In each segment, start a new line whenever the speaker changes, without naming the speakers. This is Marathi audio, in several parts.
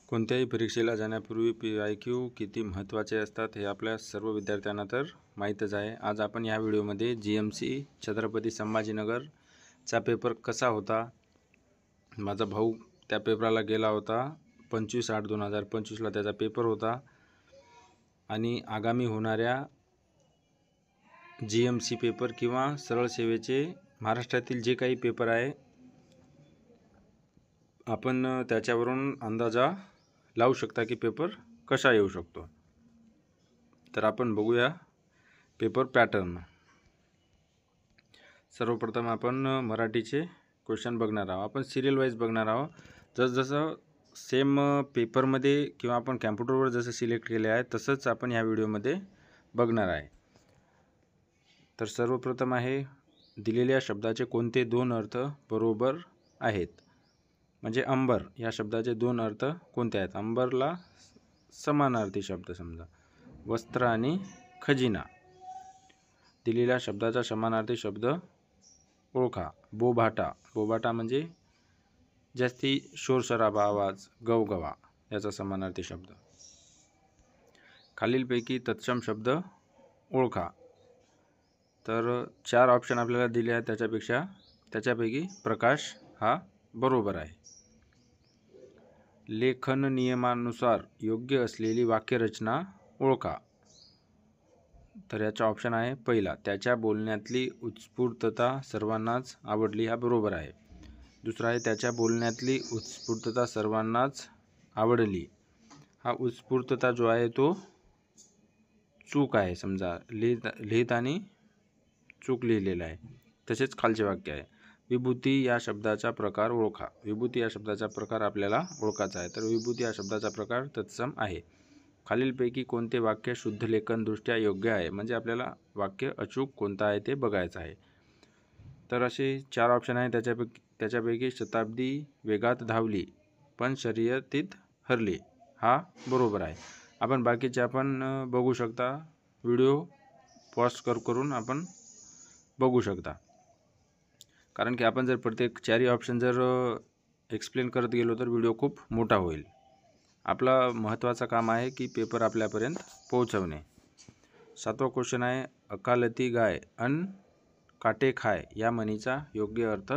कोणत्याही परीक्षेला जाण्यापूर्वी PIQ किती महत्त्वाचे असतात हे आपल्या सर्व विद्यार्थ्यांना तर माहीतच आहे। आज आपण या व्हिडिओमध्ये GMC छत्रपती संभाजीनगरचा पेपर कसा होता, माझा भाऊ त्या पेपराला गेला होता, 25/8/2025ला त्याचा पेपर होता आणि आगामी होणाऱ्या GMC पेपर किंवा सरळ सेवेचे महाराष्ट्रातील जे काही पेपर आहे आपण त्याच्यावरून अंदाजा लावू शकता की पेपर कसा येऊ शकतो। तर आपण बघूया पेपर पॅटर्न। सर्वप्रथम आपण मराठीचे क्वेश्चन बघणार आहोत। आपण सिरियल वाईज बघणार आहोत। जसं सेम पेपरमध्ये किंवा आपण कॅम्प्युटरवर जसं सिलेक्ट केले आहे तसंच आपण या व्हिडिओमध्ये बघणार आहे। तर सर्वप्रथम आहे दिलेल्या शब्दाचे कोणते दोन अर्थ बरोबर आहेत। म्हणजे अंबर या शब्दाचे दोन अर्थ कोणते आहेत। अंबरला समानार्थी शब्द समजा वस्त्र आणि खजिना। दिलेल्या शब्दाचा समानार्थी शब्द ओळखा। बोभाटा, बोभाटा म्हणजे जास्ती शोरशराबा आवाज, गवगवा याचा समानार्थी शब्द। खालीलपैकी तत्सम शब्द ओळखा। तर चार ऑप्शन आपल्याला दिले आहेत, त्याच्यापैकी प्रकाश हा बरोबर आहे। लेखन नियमानुसार योग्य असलेली वाक्यरचना ओळखा। तर याचा ऑप्शन आहे पहिला, त्याच्या बोलण्यातली उत्स्फूर्तता सर्वांनाच आवडली, हा बरोबर आहे। दुसरा आहे त्याच्या बोलण्यातली उत्स्फूर्तता सर्वांनाच आवडली, हा उत्स्फूर्तता जो आहे तो चूक आहे, समजा लिहिताना चूक लिहिलेला आहे। तसेच खालचे वाक्य आहे विभूती या शब्दाचा प्रकार ओळखा। विभूती या शब्दाचा प्रकार आपल्याला ओळखायचा आहे। तर विभूती या शब्दाचा प्रकार तत्सम आहे। खालीलपैकी कोणते वाक्य शुद्ध लेखन दृष्ट्या योग्य आहे, म्हणजे आपल्याला वाक्य अचूक कोणता आहे ते बघायचं आहे। तर असे चार ऑप्शन आहे, त्याच्यापैकी शताब्दी वेगात धावली पण शर्यतीत हरली, हा बरोबर आहे। आपण बाकीचे आपण बघू शकता, व्हिडिओ पॉज करून आपण बघू शकता, कारण की आपण जर प्रत्येक चारही ऑप्शन जर एक्सप्लेन करत गेलो तर व्हिडिओ खूप मोठा होईल। आपला महत्त्वाचं काम आहे की पेपर आपल्यापर्यंत पोहोचवणे। सातवा क्वेश्चन आहे अकालती गाय अन काटे खाय या म्हणीचा योग्य अर्थ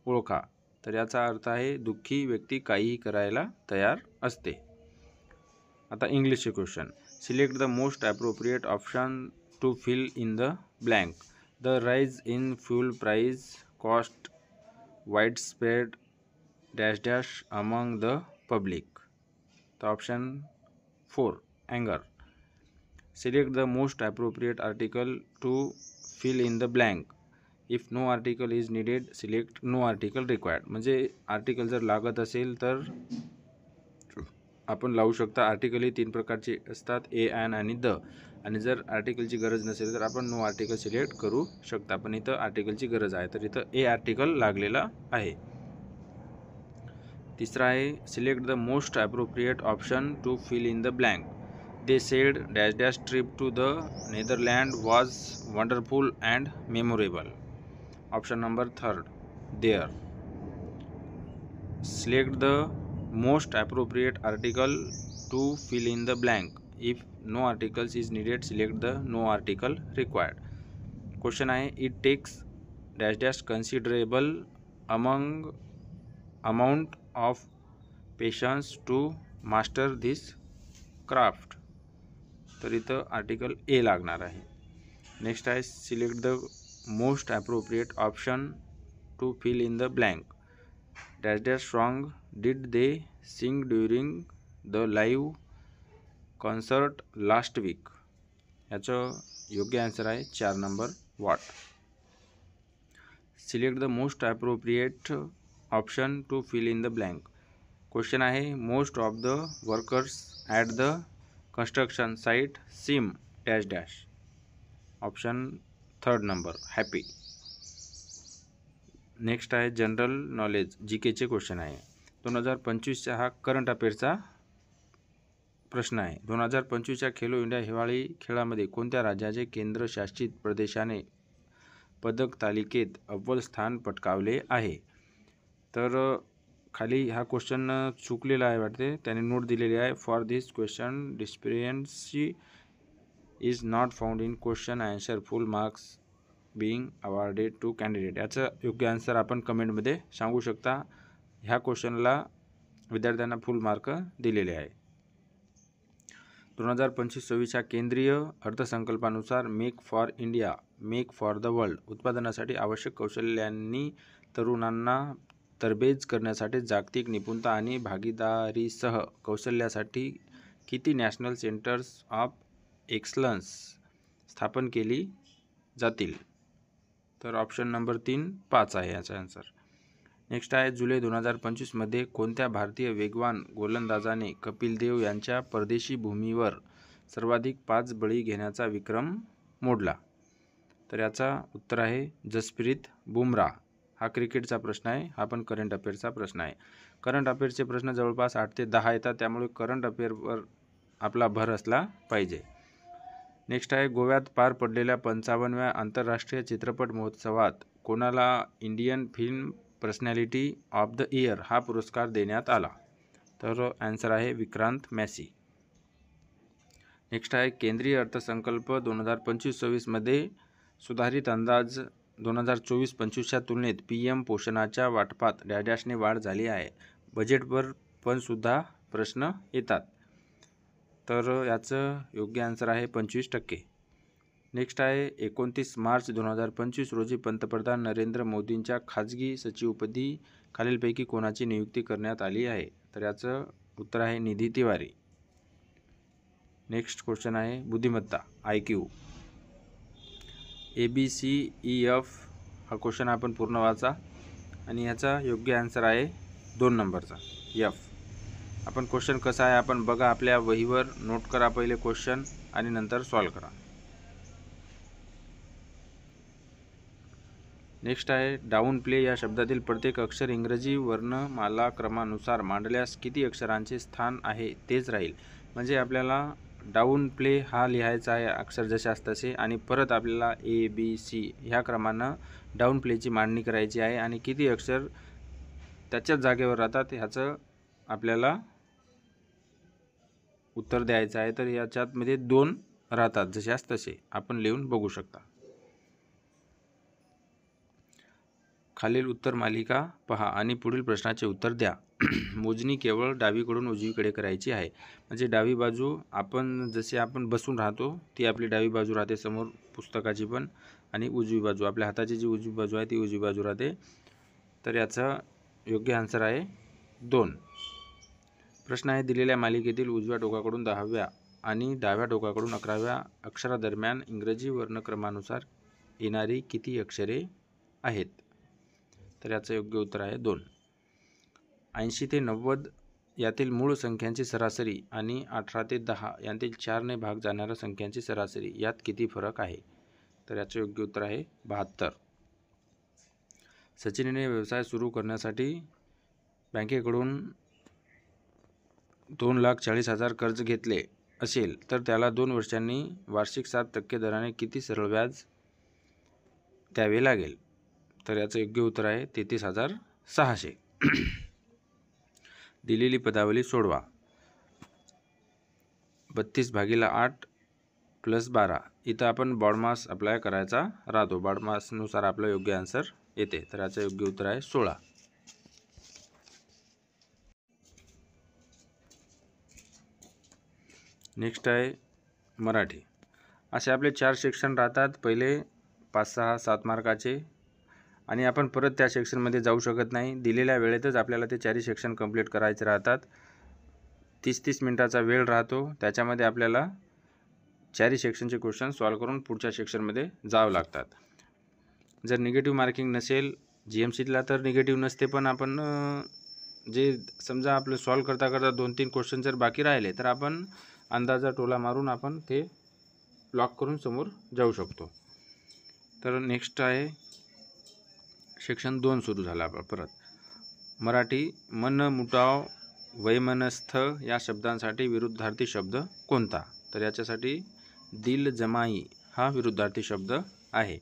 ओळखा। तर याचा अर्थ आहे दुःखी व्यक्ती काहीही करायला तयार असते। आता इंग्लिशचे question, select the most appropriate option to fill in the blank. The rise in fuel price cost widespread dash dash among the public. तर ऑप्शन 4 अँगर। Select the most appropriate article to fill in the blank. If no article is needed select no article required. म्हणजे आर्टिकल जर लागत असेल तर आपण लावू शकता। आर्टिकल ही तीन प्रकारचे असतात, ए, ॲन आणि द, आणि जर आर्टिकलची गरज नसेल तर आपण नो आर्टिकल सिलेक्ट करू शकता। पण इथं आर्टिकलची गरज आहे तर इथं ए आर्टिकल लागलेला आहे। तिसरा आहे select the most appropriate option to fill in the blank. They said dash dash trip to the Netherland was wonderful and memorable. Option number 3 there. Select the most appropriate article to fill in the blank. If no articles is needed select the no article required. Question आहे it takes dash dash considerable amount of patience to master this craft. तर इथं आर्टिकल ए लागणार आहे। नेक्स्ट आहे select the most appropriate option to fill in the blank. Dash dash song did they sing during the live concert last week. याचं योग्य आन्सर आहे 4 number what. Select the most appropriate option to fill in the blank. Question आहे most of the workers at the construction site seem dash dash. Option 3 number happy. Next आहे जनरल नॉलेज जीकेचे क्वेश्चन आहे। 2025चा हा करंट अफेअर्सचा प्रश्न आहे। 2025च्या खेलो इंडिया हिवाळी खेळामध्ये कोणत्या राज्याचे केंद्रशासित प्रदेशाने पदक तालिकेत अव्वल स्थान पटकावले आहे। तर खाली हा क्वेश्चन चुकलेला आहे वाटते, त्याने नोट दिलेली आहे. For this question discrepancy is not found in question answer, full marks being awarded to candidate. याचं योग्य आन्सर आपण कमेंटमध्ये सांगू शकता. ह्या क्वेश्चनला विद्यार्थ्यांना फुल मार्क दिलेले आहे. 2025-26च्या केंद्रीय अर्थसंकल्पानुसार make for India, make for the world उत्पादनासाठी आवश्यक कौशल्यांनी तरुणांना तरबेज करण्यासाठी जागतिक निपुणता आणि भागीदारीसह कौशल्यासाठी किती नॅशनल सेंटर्स ऑफ एक्सलन्स स्थापन केली जातील? तर ऑप्शन नंबर 3 5 आहे याचा आन्सर. नेक्स्ट आहे, जुलै 2025मध्ये कोणत्या भारतीय वेगवान गोलंदाजाने कपिल देव यांच्या परदेशी भूमीवर सर्वाधिक 5 बळी घेण्याचा विक्रम मोडला? तर याचा उत्तर आहे जसप्रीत बुमराह. हा क्रिकेटचा प्रश्न आहे, हा पण करंट अफेअर्सचा प्रश्न आहे. करंट अफेअर्सचे प्रश्न जवळपास 8 ते 10 येतात, त्यामुळे करंट अफेअरवर आपला भर असला पाहिजे. नेक्स्ट आहे, गोव्यात पार पडलेल्या 55व्या आंतरराष्ट्रीय चित्रपट महोत्सवात कोणाला Indian film personality of the year हा पुरस्कार देण्यात आला? तर आन्सर आहे विक्रांत मॅसी. नेक्स्ट आहे, केंद्रीय अर्थसंकल्प 2025-26मध्ये सुधारित अंदाज 2024-25च्या तुलनेत PM पोषणाच्या वाटपात डॅशने वाढ झाली आहे. बजेटवर पण सुद्धा प्रश्न येतात. तर याचं योग्य आन्सर आहे 25%. नेक्स्ट आहे, 29 मार्च 2025 रोजी पंतप्रधान नरेंद्र मोदींच्या खाजगी सचिवपदी खालीलपैकी कोणाची नियुक्ती करण्यात आली आहे? तर याचं उत्तर आहे निधी तिवारी. नेक्स्ट क्वेश्चन आहे, बुद्धिमत्ता IQ ABCEF हा क्वेश्चन आपण पूर्ण वाचा आणि याचा योग्य आन्सर आहे 2 नंबरचा F. आपण क्वेश्चन कसा आहे आपण बघा, आपल्या वहीवर नोट करा पहिले क्वेश्चन आणि नंतर सॉल्व करा. नेक्स्ट आहे, डाऊन प्ले या शब्दातील प्रत्येक अक्षर इंग्रजी वर्णमाला क्रमानुसार मांडल्यास किती अक्षरांचे स्थान आहे तेच राहील. म्हणजे आपल्याला डाऊन प्ले हा लिहायचा आहे अक्षर जशास तसे, आणि परत आपल्याला ABC ह्या क्रमानं डाऊन प्लेची मांडणी करायची आहे आणि किती अक्षर त्याच्याच जागेवर राहतात ह्याचं आपल्याला उत्तर द्यायचं आहे. तर याच्यामध्ये 2 राहतात जशास तसे, आपण लिहून बघू शकता. खालील उत्तर मालिका पहा आणि पुढील प्रश्नाचे उत्तर द्या. मोजणी केवळ डावीकडून उजवीकडे करायची आहे. म्हणजे डावी बाजू आपण जसे आपण बसून राहतो ती आपली डावी बाजू राहते समोर पुस्तकाची पण, आणि उजवी बाजू आपल्या हाताची जी उजवी बाजू आहे ती उजवी बाजू राहते. तर याचा योग्य आन्सर आहे 2. प्रश्न आहे, दिलेल्या मालिकेतील उजव्या टोकाकडून 10व्या आणि डाव्या टोकाकडून 11व्या अक्षरादरम्यान इंग्रजी वर्णक्रमानुसार येणारी किती अक्षरे आहेत? तर याचं योग्य उत्तर आहे 2. 80 ते 90 यातील मूळ संख्यांची सरासरी आणि 18 ते 10 यांतील 4ने भाग जाणाऱ्या संख्यांची सरासरी यात किती फरक आहे? तर याचं योग्य उत्तर आहे 72. सचिनने व्यवसाय सुरू करण्यासाठी बँकेकडून 2,40,000 कर्ज घेतले असेल तर त्याला 2 वर्षांनी वार्षिक 7% दराने किती सरळ व्याज द्यावे लागेल? तर याचं योग्य उत्तर आहे 33,600. दिलेली पदावली सोडवा. 32/8 + 12 इथं आपण बॉडमास अप्लाय करायचा राहतो. बॉडमासनुसार आपलं योग्य आन्सर येते. तर याचं योग्य उत्तर आहे 16. नेक्स्ट आहे मराठी. असे आपले 4 सेक्शन राहतात. पहिले 5, 6, 7 मार्काचे, आणि आपण परत त्या सेक्शनमध्ये जाऊ शकत नाही. दिलेल्या वेळेतच आपल्याला ते 4 सेक्शन कंप्लीट करायचे राहतात. 30-30 मिनिटाचा वेळ राहतो. त्याच्यामध्ये आपल्याला 4 सेक्शनचे क्वेश्चन सॉल्व करून पुढच्या सेक्शनमध्ये जावं लागतात. जर निगेटिव्ह मार्किंग नसेल GMCला तर निगेटिव्ह नसते, पण आपण जे समजा आपलं सॉल्व करता करता 2-3 क्वेश्चन जर बाकी राहिले तर आपण अंदाजा टोला मारून आपण ते लॉक करून समोर जाऊ शकतो. तर नेक्स्ट आहे सेक्शन 2 सुरू झाला परत. मराठी. मन मुटाव वैमनस्थ या शब्दांसाठी विरुद्धार्थी शब्द कोणता? तर याच्यासाठी दिल जमाई हा विरुद्धार्थी शब्द आहे.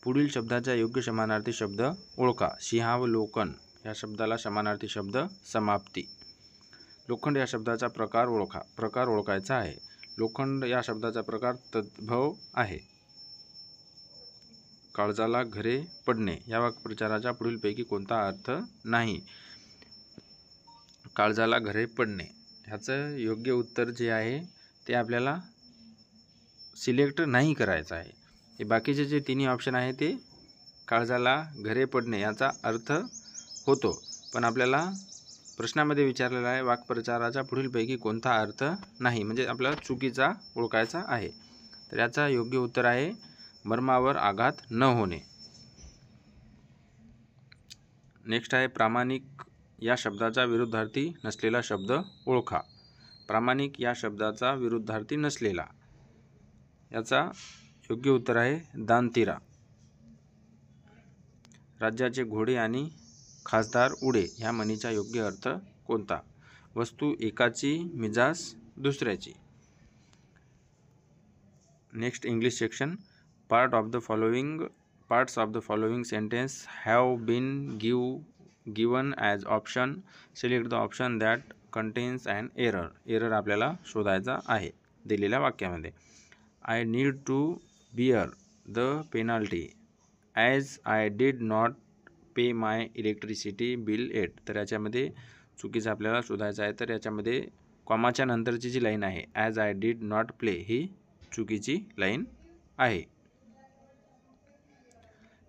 पुढील शब्दाचा योग्य समानार्थी शब्द ओळखा. सिंहावलोकन या शब्दाला समानार्थी शब्द समाप्ती. लोखंड या शब्दाचा प्रकार ओळखा. प्रकार ओळखायचा आहे. लोखंड या शब्दाचा प्रकार तद्भव आहे. काळजाला घरे पडणे या वाक्प्रचाराचा पुढीलपैकी कोणता अर्थ नाही? काळजाला घरे पडणे ह्याचं योग्य उत्तर जे आहे ते आपल्याला सिलेक्ट नाही करायचं आहे. हे बाकीचे जे तिन्ही ऑप्शन आहे ते काळजाला घरे पडणे याचा अर्थ होतो, पण आपल्याला प्रश्नामध्ये विचारलेला आहे वाक्प्रचाराचा पुढीलपैकी कोणता अर्थ नाही, म्हणजे आपल्याला चुकीचा ओळखायचा आहे. तर याचा योग्य उत्तर आहे मर्मावर आघात न होणे. नेक्स्ट आहे प्रामाणिक या शब्दाचा विरुद्धार्थी नसलेला शब्द ओळखा. प्रामाणिक या शब्दाचा विरुद्धार्थी नसलेला याचा योग्य उत्तर आहे दानतीरा. राज्याचे घोडे आणि खासदार उडे ह्या म्हणीचा योग्य अर्थ कोणता? वस्तू एकाची मिजाज दुसऱ्याची. Next English section. Parts of the following sentence have been given as option. Select the option that contains an error. Error आपल्याला शोधायचा आहे दिलेल्या वाक्यामध्ये. I need to bear the penalty as I did not pay my electricity bill at. तर याच्यामध्ये चुकीचं आपल्याला शोधायचं आहे. तर याच्यामध्ये कॉमाच्या नंतरची जी लाईन आहे as I did not play ही चुकीची लाईन आहे.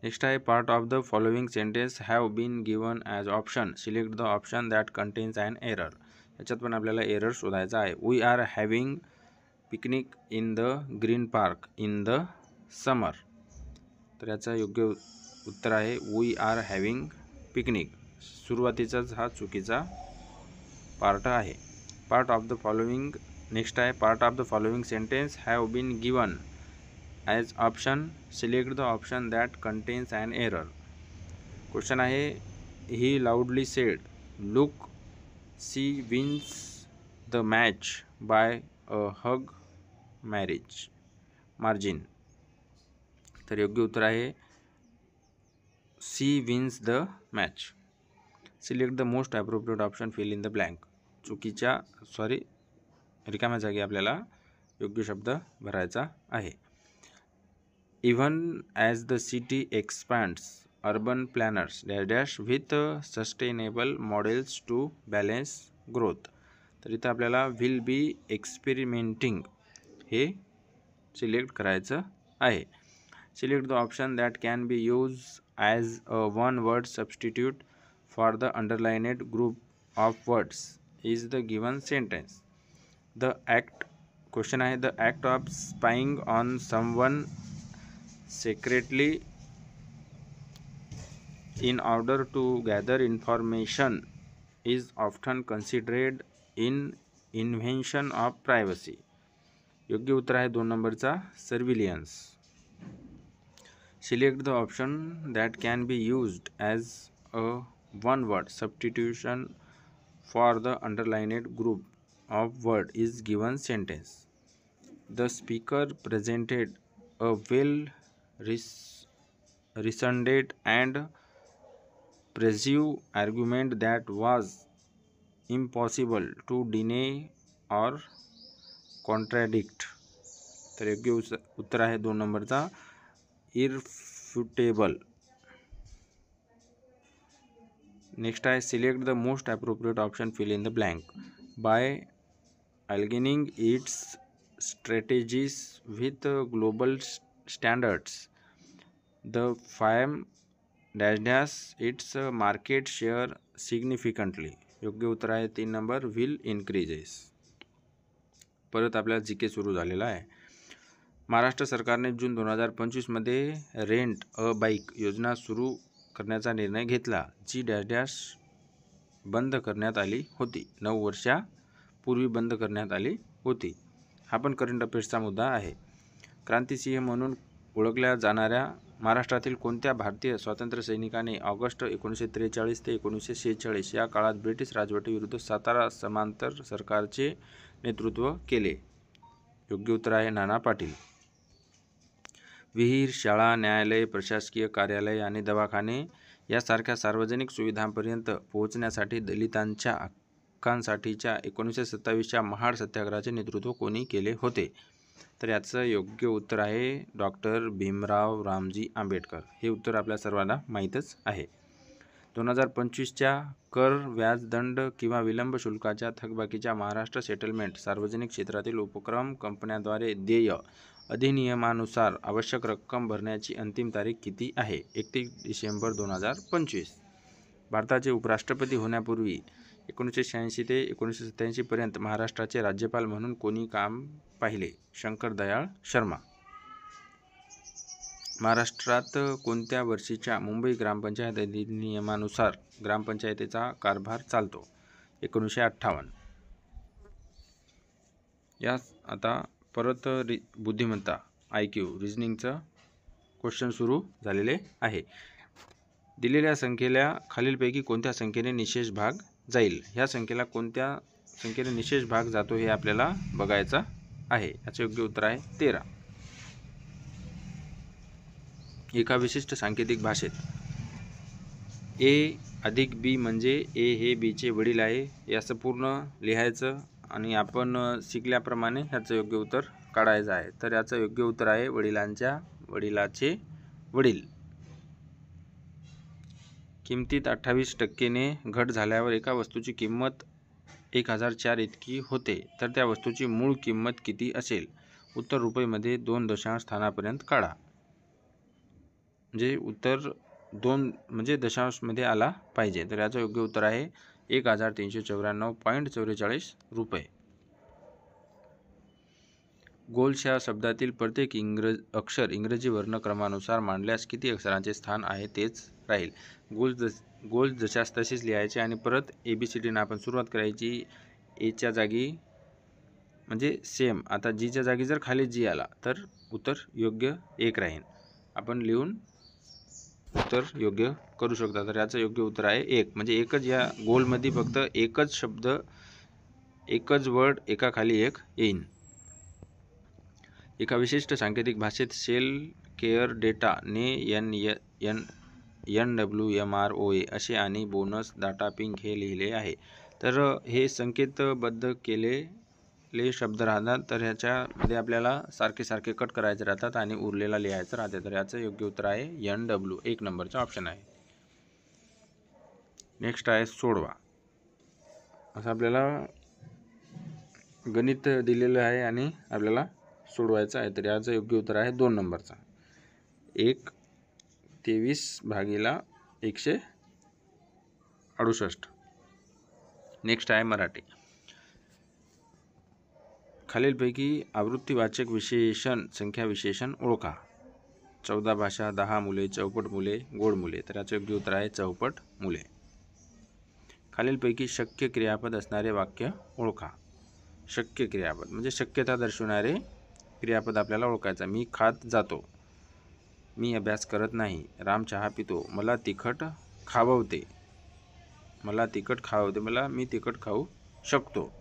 नेक्स्ट आहे part of the following sentence have been given as option. Select the option that contains an error. याच्यात पण आपल्याला एरर शोधायचा आहे. We are having picnic in the green park in the summer. तर याचा योग्य उत्तर आहे वी आर हॅव्हिंग पिकनिक. सुरुवातीचाच हा चुकीचा पार्ट आहे. Part of the following. Next आहे part of the following sentence have been given as option. Select the option that contains an error. Question आहे he loudly said look she wins the match by a huge margin. तर योग्य उत्तर आहे she wins the match. Select the most appropriate option fill in the blank. रिकाम्या जागी आपल्याला योग्य शब्द भरायचा आहे. Even as the city expands urban planners dash dash with sustainable models to balance growth. तर इथं आपल्याला विल बी एक्सपेरिमेंटिंग हे सिलेक्ट करायचं आहे. Select the option that can be use as a one word substitute for the underlined group of words is the given sentence. The act. Question आहे the act of spying on someone secretly in order to gather information is often considered in invasion of privacy. योग्य उत्तर आहे 2 नंबरचा surveillance. Select the option that can be used as a one word substitution for the underlined group of word is given sentence. The speaker presented a well reasoned and persuasive argument that was impossible to deny or contradict. तर योग्य उत्तर आहे 2 नंबरचा irrefutable. नेक्स्ट आहे select the most appropriate option fill in the blank. By aligning its strategies with global standards the firm dash dash its market share significantly. योग्य उत्तर आहे 3 नंबर विल इन्क्रीजेस. परत आपल्याला जीके सुरू झालेला आहे. महाराष्ट्र सरकारने जून 2025 मध्ये रेंट अ बाईक योजना सुरू करण्याचा निर्णय घेतला जी डॅश डॅश बंद करण्यात आली होती. 9 वर्षापूर्वी बंद करण्यात आली होती. हा पण करंट अफेअर्सचा मुद्दा आहे. क्रांतिसिंह म्हणून ओळखल्या जाणाऱ्या महाराष्ट्रातील कोणत्या भारतीय स्वातंत्र्य सैनिकाने ऑगस्ट 1943 ते 1946 या काळात ब्रिटिश राजवटीविरुद्ध सातारा समांतर सरकारचे नेतृत्व केले? योग्य उत्तर आहे नाना पाटील. विहीर, शाळा, न्यायालय, प्रशासकीय कार्यालय आणि दवाखाने यासारख्या सार्वजनिक सुविधांपर्यंत पोहोचण्यासाठी दलितांच्या हक्कांसाठीच्या 1927च्या महाड सत्याग्रहाचे नेतृत्व कोणी केले होते? तर याचं योग्य उत्तर आहे डॉक्टर भीमराव रामजी आंबेडकर. हे उत्तर आपल्या सर्वांना माहीतच आहे. 2025च्या कर, व्याज, दंड किंवा विलंब शुल्काच्या थकबाकीच्या महाराष्ट्र सेटलमेंट सार्वजनिक क्षेत्रातील उपक्रम कंपन्यांद्वारे देय अधिनियमानुसार आवश्यक रक्कम भरण्याची अंतिम तारीख किती आहे? 31 डिसेंबर 2025. भारताचे उपराष्ट्रपती होण्यापूर्वी 1986 ते 1987 पर्यंत महाराष्ट्राचे राज्यपाल म्हणून कोणी काम पाहिले? शंकर दयाळ शर्मा. महाराष्ट्रात कोणत्या वर्षीच्या मुंबई ग्रामपंचायत अधिनियमानुसार ग्रामपंचायतीचा कारभार चालतो? 1958. या आता परत बुद्धिमत्ता IQ रिझनिंगचं क्वेश्चन सुरू झालेले आहे. दिलेल्या संख्येला खालीलपैकी कोणत्या संख्येने निशेष भाग जाईल? ह्या संख्येला कोणत्या संख्येने निशेष भाग जातो हे आपल्याला बघायचं आहे. याचे योग्य उत्तर आहे 13. एका विशिष्ट सांकेतिक भाषेत A अधिक B म्हणजे A हे B चे वडील आहे याचं पूर्ण लिहायचं आणि आपण शिकल्याप्रमाणे ह्याचं योग्य उत्तर काढायचं आहे. तर याचं योग्य उत्तर आहे वडिलाचे वडील. किमतीत 28% घट झाल्यावर एका वस्तूची किंमत 1004 इतकी होते, तर त्या वस्तूची मूळ किंमत किती असेल? उत्तर रुपयेमध्ये 2 दशांश स्थानापर्यंत काढा. म्हणजे उत्तर 2 म्हणजे दशांशमध्ये आला पाहिजे. तर याचं योग्य उत्तर आहे 1394.44 रुपये. गोल्स या शब्दातील प्रत्येक अक्षर इंग्रजी वर्णक्रमानुसार मांडल्यास किती अक्षरांचे स्थान आहे तेच राहील. गोल्स जशास तशीच लिहायचे आणि परत ABCDनं आपण सुरुवात करायची. एच्या जागी म्हणजे सेम. आता जीच्या जागी जर खाली जी आला तर उत्तर योग्य 1 राहील. आपण लिहून उत्तर योग्य करू शकता. तर याचं योग्य उत्तर आहे 1. म्हणजे एकच या गोलमध्ये फक्त एकच शब्द एकच वर्ड एका खाली एक येईन. एका विशिष्ट सांकेतिक भाषेत सेल केअर डेटा ने NWMROA असे आणि बोनस डाटा पिंक हे लिहिले आहे. तर हे संकेतबद्ध केलेले शब्द राहतात. तर ह्याच्यामध्ये आपल्याला सारखे कट करायचे राहतात आणि उरलेला लिहायचं राहते. तर याचं योग्य उत्तर आहे NW. 1 नंबरचा ऑप्शन आहे. नेक्स्ट आहे सोडवा. असं आपल्याला गणित दिलेलं आहे आणि आपल्याला सोडवायचं आहे. तर याचं योग्य उत्तर आहे 2 नंबरचा 123/168. नेक्स्ट आहे मराठी. खालीलपैकी आवृत्तीवाचक विशेषण संख्या विशेषण ओळखा. 14 भाषा, 10 मुले, चौपट मुले, गोड मुले. तर याचं योग्य उत्तर आहे चौपट मुले. खालीलपैकी शक्य क्रियापद असणारे वाक्य ओळखा. शक्य क्रियापद म्हणजे शक्यता दर्शवणारे क्रियापद आपल्याला ओळखायचं. मी खात जातो, मी अभ्यास करत नाही, राम चहा पितो, मला तिखट खाववते, मला मी तिखट खाऊ शकतो.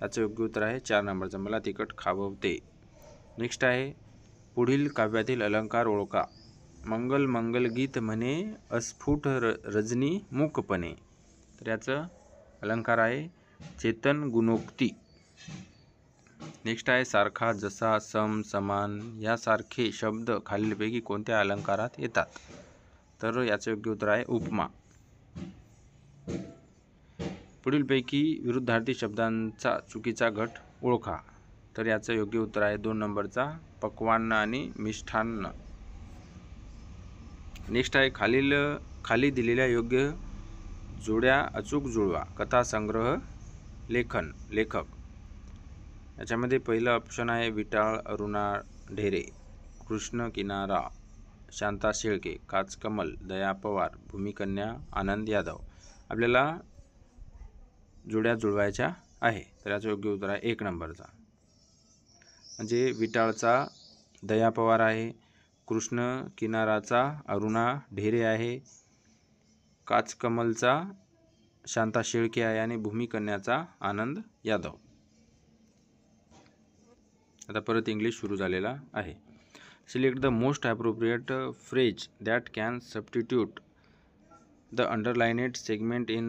याचं योग्य उत्तर आहे 4 नंबरचं मला तिखट खाववते. नेक्स्ट आहे पुढील काव्यातील अलंकार ओळखा. मंगल मंगल गीत म्हणे अस्फुट रजनी मूकपणे. तर याचं अलंकार आहे चेतन गुणोक्ती. नेक्स्ट आहे सारखा, जसा, सम, समान यासारखे शब्द खालीलपैकी कोणत्या अलंकारात येतात? तर याचं योग्य उत्तर आहे उपमा. पुढीलपैकी विरुद्धार्थी शब्दांचा चुकीचा गट ओळखा. तर याचं योग्य उत्तर आहे 2 नंबरचा पक्वान्न आणि मिष्ठान्न. नेक्स्ट आहे खाली दिलेल्या योग्य जोड्या अचूक जुळवा. कथासंग्रह, लेखक. याच्यामध्ये पहिलं ऑप्शन आहे विटाळ अरुणा ढेरे, कृष्ण किनारा शांता शेळके, काचकमल दया पवार, भूमिकन्या आनंद यादव. आपल्याला जोड्या जुळवायच्या आहे. तर याचं योग्य उत्तर आहे 1 नंबरचा. म्हणजे विटाळचा दया पवार आहे, कृष्ण किनाराचा अरुणा ढेरे आहे, काचकमलचा शांता शेळके आहे आणि भूमिकन्याचा आनंद यादव. आता परत इंग्लिश सुरू झालेला आहे. Select the most appropriate phrase that can substitute the underlined segment in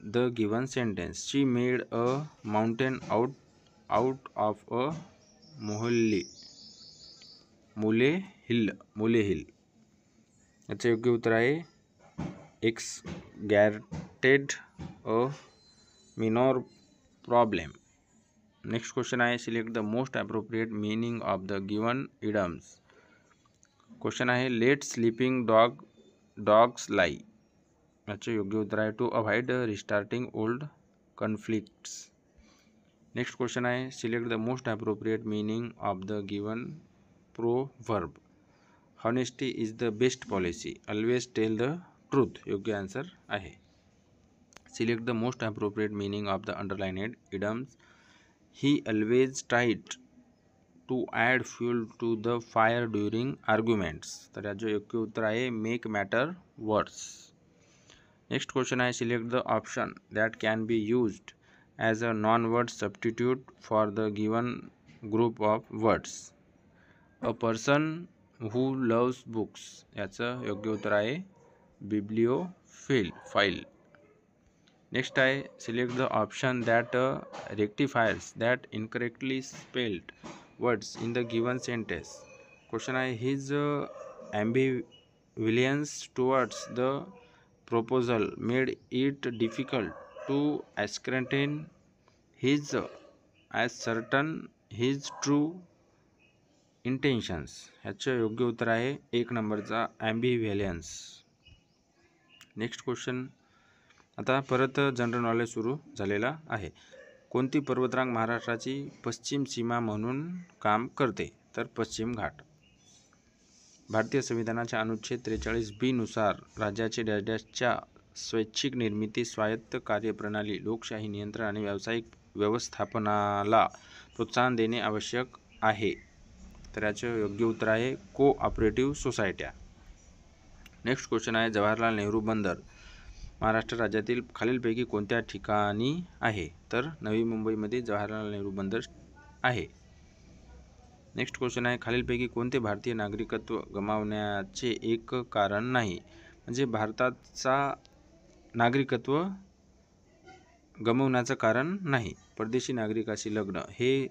the given sentence. She made a mountain out of a molehill. याचं योग्य उत्तर आहे exaggerated a minor problem. Next question आहे select the most appropriate meaning of the given idioms. Question आहे लेट स्लीपिंग डॉग्स लाई. याचे योग्य उत्तर आहे to avoid restarting old conflicts. Next question आहे select the most appropriate meaning of the given proverb. Honesty is the best policy, always tell the truth. योग्य आन्सर आहे. Select the most appropriate meaning of the underlined idioms. He always tried to add fuel to the fire during arguments. तर याचं योग्य उत्तर आहे make matter worse. Next question आहे select the option that can be used as a one word substitute for the given group of words. A person who loves books. याचं योग्य उत्तर आहे बिब्लिओफाइल. नेक्स्ट आहे select the option that rectifies that incorrectly spelled words in the given sentence. Question आहे his ambivalence towards the proposal made it difficult to ascertain his as certain his true intentions. ह्याचं योग्य उत्तर आहे एक नंबरचा ॲम्बिव्हिलियन्स. नेक्स्ट क्वेश्चन आता परत जनरल नॉलेज सुरू झालेला आहे. कोणती पर्वतरांग महाराष्ट्राची पश्चिम सीमा म्हणून काम करते? तर पश्चिम घाट. भारतीय संविधानाच्या अनुच्छेद 43B नुसार राज्याचे डॅशच्या स्वैच्छिक निर्मिती, स्वायत्त कार्यप्रणाली, लोकशाही नियंत्रण आणि व्यावसायिक व्यवस्थापनाला प्रोत्साहन देणे आवश्यक आहे. तर याचे योग्य उत्तर आहे कोऑपरेटिव्ह सोसायट्या. नेक्स्ट क्वेश्चन आहे जवाहरलाल नेहरू बंदर महाराष्ट्र राज्यातील खालीलपैकी कोणत्या ठिकाणी आहे? तर नवी मुंबईमध्ये जवाहरलाल नेहरू बंदर आहे. नेक्स्ट क्वेश्चन आहे खालीलपैकी कोणते भारतीय नागरिकत्व गमावण्याचे एक कारण नाही? म्हणजे भारताचा नागरिकत्व गमावण्याचं कारण नाही. परदेशी नागरिकाशी लग्न हे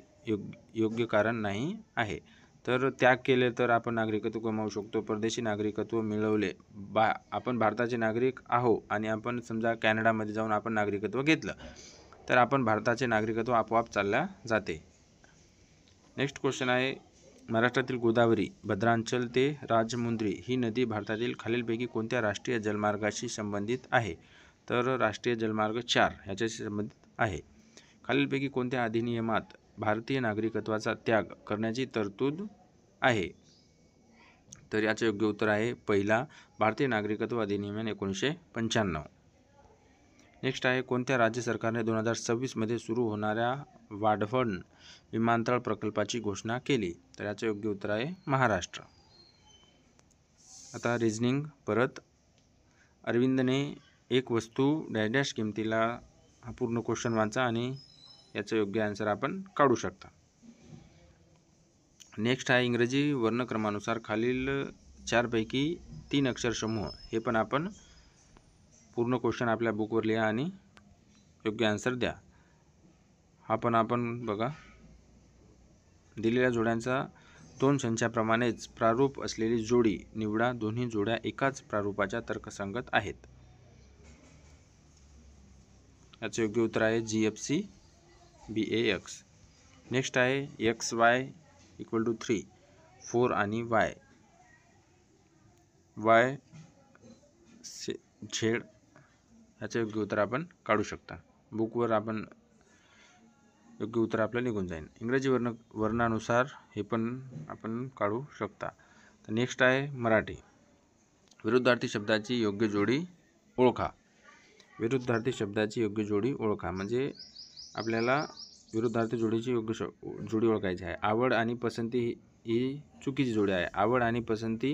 योग्य कारण नाही आहे. तर त्याग केले तर आपण नागरिकत्व गमावू शकतो. परदेशी नागरिकत्व मिळवले आपण भारताचे नागरिक आहो आणि आपण समजा कॅनडामध्ये जाऊन आपण नागरिकत्व घेतलं तर आपण भारताचे नागरिकत्व आपोआप चालल्या जाते. नेक्स्ट क्वेश्चन आहे महाराष्ट्रातील गोदावरी, भद्रांचल ते राजमुंद्री ही नदी भारतातील खालीलपैकी कोणत्या राष्ट्रीय जलमार्गाशी संबंधित आहे? तर राष्ट्रीय जलमार्ग 4 ह्याच्याशी संबंधित आहे. खालीलपैकी कोणत्या अधिनियमात भारतीय नागरिकत्वाचा त्याग करण्याची तरतूद आहे? तर याचे योग्य उत्तर आहे पहिला भारतीय नागरिकत्व अधिनियम 1995. नेक्स्ट आहे कोणत्या राज्य सरकारने 2026 मध्ये सुरू होणाऱ्या वाढवण विमानतळ प्रकल्पाची घोषणा केली? तर याचे योग्य उत्तर आहे महाराष्ट्र. आता रिझनिंग परत. अरविंदने एक वस्तू डॅश किमतीला हा पूर्ण क्वेश्चन वाचा आणि याचं योग्य आन्सर आपण काढू शकता. नेक्स्ट आहे इंग्रजी वर्णक्रमानुसार खालील 4 पैकी 3 अक्षर समूह. हे पण आपण पूर्ण क्वेश्चन आपल्या बुकवर लिहा आणि योग्य आन्सर द्या. हा पण आपण बघा दिलेल्या जोड्यांचा 2 संचाप्रमाणेच प्रारूप असलेली जोडी निवडा. दोन्ही जोड्या एकाच प्रारूपाच्या तर्कसंगत आहेत. याचे योग्य उत्तर आहे GFC BAX. नेक्स्ट आहे XY = 3 4 आणि Y Z. याचे योग्य उत्तर आपण काढू शकता. बुकवर आपण योग्य उत्तर आपलं निघून जाईल. इंग्रजी वर्णानुसार हे पण आपण काढू शकता. तर नेक्स्ट आहे मराठी. विरुद्धार्थी शब्दाची योग्य जोडी ओळखा. विरुद्धार्थी शब्दाची योग्य जोडी ओळखा म्हणजे आपल्याला विरुद्धार्थी जोडीची योग्य जोडी ओळखायची आहे. आवड आणि पसंती ही चुकीची जोडी आहे. आवड आणि पसंती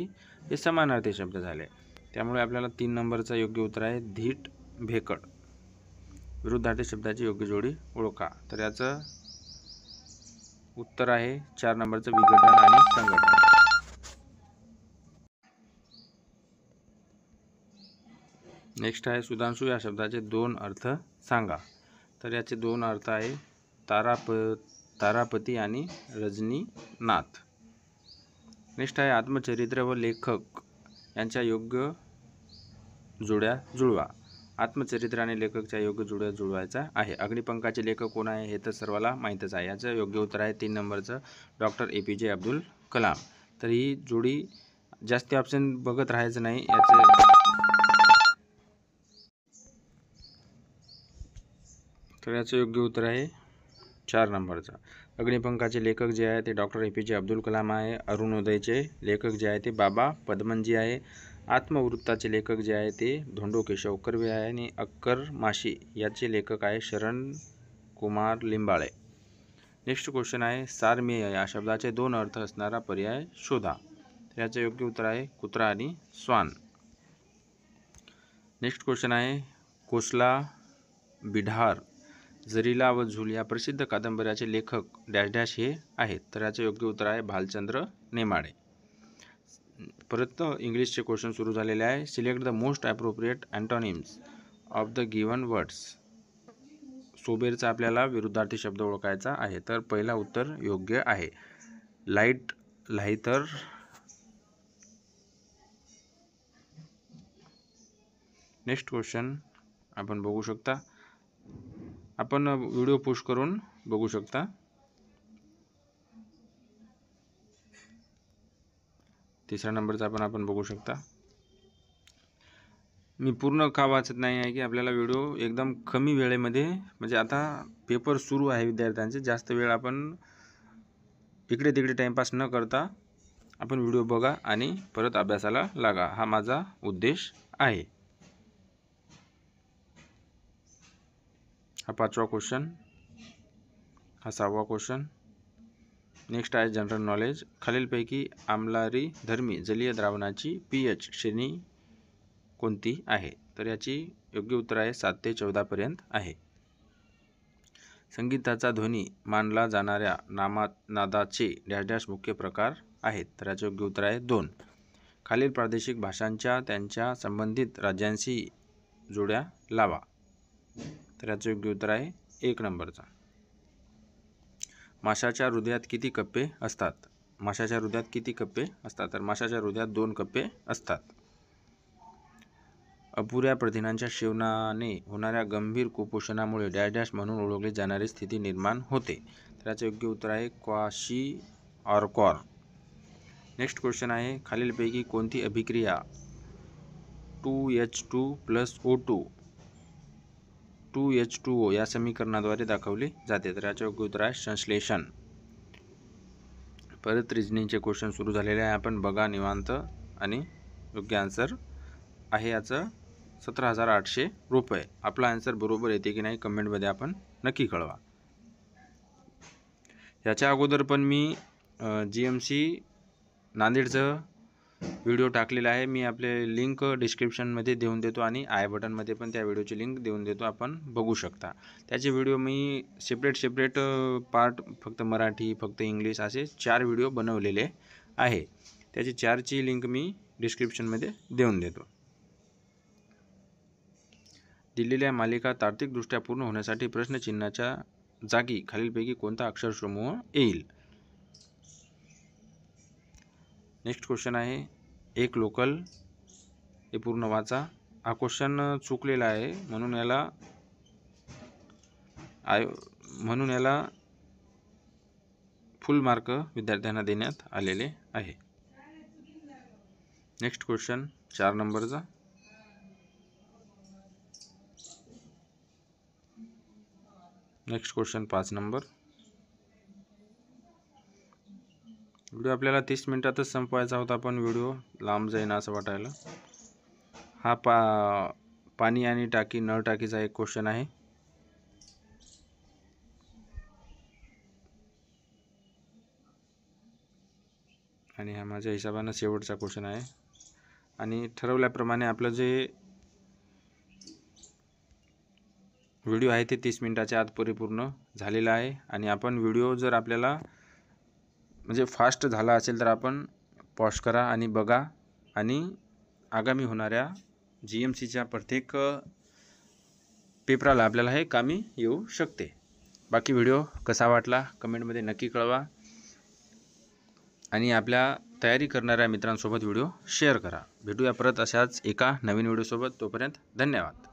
हे समानार्थी शब्द झाले. त्यामुळे आपल्याला 3 नंबरचा योग्य उत्तर आहे धीट भेकड. विरुद्धार्थी शब्दाची योग्य जोडी ओळखा. तर याचं उत्तर आहे 4 नंबरचं विघटन आणि संघटन. नेक्स्ट आहे सुधांशू या शब्दाचे 2 अर्थ सांगा. तर याचे 2 अर्थ आहे तारापती आणि रजनीनाथ. नेक्स्ट आहे आत्मचरित्र व लेखक यांच्या योग्य जोड्या जुळवा. आत्मचरित्र आणि लेखकच्या योग्य जोड्या जुळवायचा आहे. अग्निपंखाचे लेखक कोण आहे हे तर सर्वाला माहीतच आहे. याचं योग्य उत्तर आहे 3 नंबरचं डॉक्टर APJ अब्दुल कलाम. तर ही जोडी जास्त ऑप्शन बघत राहायचं नाही. याचं योग्य उत्तर आहे 4 नंबरचा. अग्निपंखाचे लेखक जे आहे ते डॉक्टर APJ अब्दुल कलाम आहे. अरुणोदयचे लेखक जे आहे ते बाबा पदमनजी आहे. आत्मवृत्ताचे लेखक जे आहे ते धोंडो केशव कर्वे आहे. आणि अक्कर माशी याचे लेखक आहे शरण कुमार लिंबाळे. नेक्स्ट क्वेश्चन आहे सारमेय या शब्दाचे 2 अर्थ असणारा पर्याय शोधा. तर याचे योग्य उत्तर आहे कुत्रा आणि श्वान. नेक्स्ट क्वेश्चन आहे कोसला बिढार जरीला व झूल या प्रसिद्ध कादंबऱ्याचे लेखक डॅश डॅश हे आहेत. तर याचे योग्य उत्तर आहे भालचंद्र नेमाडे. परत इंग्लिशचे क्वेश्चन सुरू झालेले आहे. Select the most appropriate antonyms of the given words. सोबेरचा आपल्याला विरुद्धार्थी शब्द ओळखायचा आहे. तर पहिला उत्तर योग्य आहे. लाईट लाईतर. नेक्स्ट क्वेश्चन आपण बघू शकता. आपण व्हिडिओ पुश करून बघू शकता. तिसऱ्या नंबरचा आपण बघू शकता. मी पूर्ण का वाचत नाही आहे की आपल्याला व्हिडिओ एकदम कमी वेळेमध्ये, म्हणजे आता पेपर सुरू आहे विद्यार्थ्यांचे, जास्त वेळ आपण इकडे तिकडे टाईमपास न करता आपण व्हिडिओ बघा आणि परत अभ्यासाला लागा, हा माझा उद्देश आहे. हा 5वा क्वेश्चन. हा 6वा क्वेश्चन. नेक्स्ट आहे जनरल नॉलेज. खालीलपैकी आम्लारी धर्मी जलीय द्रावणाची pH श्रेणी कोणती आहे. तर याची योग्य उत्तर आहे 7 ते 14 पर्यंत आहे. संगीताचा ध्वनी मानला जाणाऱ्या नादाचे डॅश डॅश मुख्य प्रकार आहेत. तर याचे योग्य उत्तर आहे 2. खालील प्रादेशिक भाषांच्या त्यांच्या संबंधित राज्यांशी जोड्या लावा. तर याचे योग्य उत्तर आहे 1 नंबरचा. माशाच्या हृदयात किती कप्पे असतात. माशाच्या हृदयात किती कप्पे असतात. तर माशाच्या हृदयात 2 कप्पे असतात. अपुऱ्या प्रथिनांच्या सेवनाने होणाऱ्या गंभीर कुपोषणामुळे डॅश डॅश म्हणून ओळखली जाणारी स्थिती निर्माण होते. तर याचे योग्य उत्तर आहे क्वाशिऑर्कॉर. नेक्स्ट क्वेश्चन आहे खालीलपैकी कोणती अभिक्रिया 2H2+O2 2H2O या समीकरणाद्वारे दाखवली जाते. तर याचे योग्य उत्तर आहे संश्लेषण. परत रिजनिंगचे क्वेश्चन सुरू झालेले आहे. आपण बघा निवांत आणि योग्य आन्सर आहे याचं 17,800 रुपये. आपला आन्सर बरोबर येते की नाही कमेंटमध्ये आपण नक्की कळवा. याच्या अगोदर पण मी GMC नांदेडचं व्हिडिओ टाकलेला आहे. मी आपले लिंक डिस्क्रिप्शनमध्ये देऊन देतो आणि आय बटनमध्ये पण त्या व्हिडिओची लिंक देऊन देतो, आपण बघू शकता. त्याचे व्हिडिओ मी सेपरेट पार्ट, फक्त मराठी, फक्त इंग्लिश असे 4 व्हिडिओ बनवलेले आहे. त्याची 4ची लिंक मी डिस्क्रिप्शनमध्ये देऊन देतो. दिलेल्या मालिका तार्किकदृष्ट्या पूर्ण होण्यासाठी प्रश्नचिन्हाच्या जागी खालीलपैकी कोणता अक्षरसमूह येईल. नेक्स्ट क्वेश्चन आहे एक लोकल. हे पूर्ण वाचा. हा क्वेश्चन चुकलेला आहे म्हणून याला फुल मार्क विद्यार्थ्यांना देण्यात आलेले आहे. नेक्स्ट क्वेश्चन 4 नंबरचा. Next question 5 number. व्हिडिओ आपल्याला 30 मिनिटातच संपवायचा होता, पण व्हिडिओ लांब जाईन असं वाटायला. हा पाणी आणि टाकी नळ टाकीचा एक क्वेश्चन आहे. आणि हा माझ्या हिशोबानं शेवटचा क्वेश्चन आहे. आणि ठरवल्याप्रमाणे आपलं जे व्हिडिओ आहे ते 30 मिनिटाच्या आत परिपूर्ण झालेला आहे. आणि आपण व्हिडिओ जर आपल्याला म्हणजे फास्ट झाला असेल तर आपण पॉज करा आणि बघा. आणि आगामी होणाऱ्या GMCच्या प्रत्येक पेपराला आपल्याला हे कामी येऊ शकते. बाकी व्हिडिओ कसा वाटला कमेंटमध्ये नक्की कळवा आणि आपल्या तयारी करणाऱ्या मित्रांसोबत व्हिडिओ शेअर करा. भेटूया परत अशाच एका नवीन व्हिडिओसोबत. तोपर्यंत धन्यवाद.